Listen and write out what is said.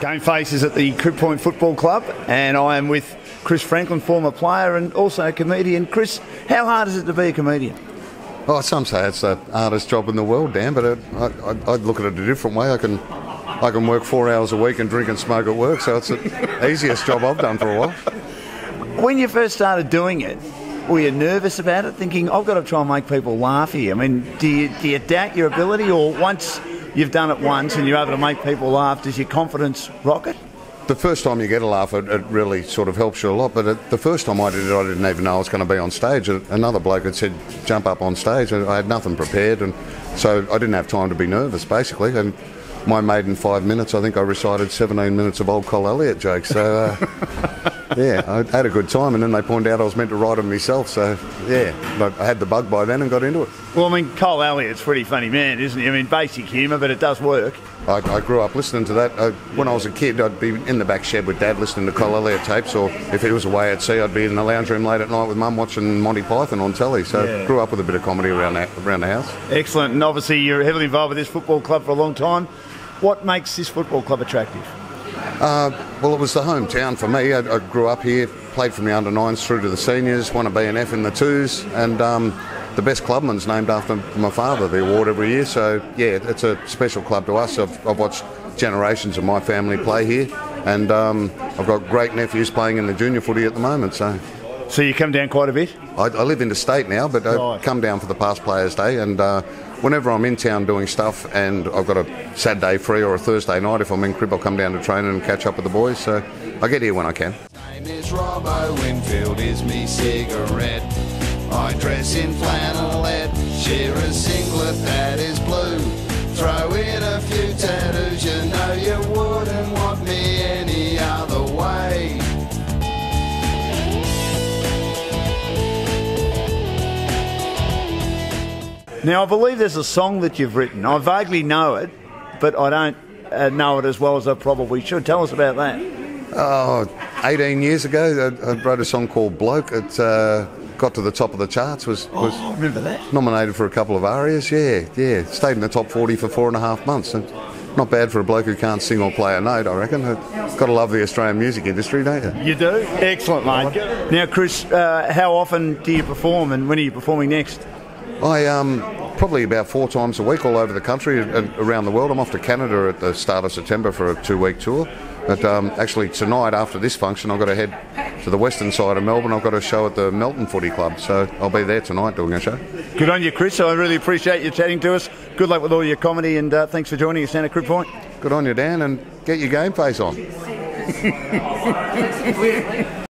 Game Face is at the Crib Point Football Club, and I am with Chris Franklin, former player and also a comedian. Chris, how hard is it to be a comedian? Oh, some say it's the hardest job in the world, Dan, but I'd look at it a different way. I can work 4 hours a week and drink and smoke at work, so it's the easiest job I've done for a while. When you first started doing it, were you nervous about it, thinking, I've got to try and make people laugh here? I mean, do you doubt your ability, or once you've done it once and you're able to make people laugh, does your confidence rocket? The first time you get a laugh, it really sort of helps you a lot. But the first time I did it, I didn't even know I was going to be on stage. Another bloke had said, jump up on stage. I had nothing prepared, and so I didn't have time to be nervous, basically. And my maiden 5 minutes, I think I recited 17 minutes of old Col Elliott jokes. So, yeah, I had a good time. And then they pointed out I was meant to write them myself. So, yeah, but I had the bug by then and got into it. Well, I mean, Col Elliott's a pretty funny man, isn't he? I mean, basic humour, but it does work. I grew up listening to that. When I was a kid, I'd be in the back shed with Dad listening to Col Elliott tapes, or if he was away at sea, I'd be in the lounge room late at night with Mum watching Monty Python on telly. So yeah. Grew up with a bit of comedy around the house. Excellent. And obviously you're heavily involved with this football club for a long time. What makes this football club attractive? Well, it was the hometown for me. I grew up here, played from the under-9s through to the seniors, won a BNF in the 2s, and the best clubman's named after my father, the award every year. So, yeah, it's a special club to us. I've watched generations of my family play here, and I've got great nephews playing in the junior footy at the moment. So you come down quite a bit? I live interstate now, but I come down for the past Players' Day, and whenever I'm in town doing stuff and I've got a Saturday free or a Thursday night, if I'm in Crib, I'll come down to training and catch up with the boys. So I get here when I can. Name is Robbo, Winfield is me cigarette. I dress in flannelette, share a singlet that is blue. Throw in a few tattoos, you know you wouldn't want me any other way. Now, I believe there's a song that you've written. I vaguely know it, but I don't know it as well as I probably should. Tell us about that. Oh, 18 years ago, I wrote a song called Bloke. It got to the top of the charts, was I remember that. Nominated for a couple of arias, yeah. Stayed in the top 40 for 4.5 months. And not bad for a bloke who can't sing or play a note, I reckon. Got to love the Australian music industry, don't you? You do? Excellent, mate. Now, Chris, how often do you perform, and when are you performing next? I probably about 4 times a week all over the country and around the world. I'm off to Canada at the start of September for a 2-week tour. But actually tonight, after this function, I've got to head to the western side of Melbourne. I've got a show at the Melton Footy Club, so I'll be there tonight doing a show. Good on you, Chris. I really appreciate you chatting to us. Good luck with all your comedy, and thanks for joining us down at Crib Point. Good on you, Dan, and get your game face on.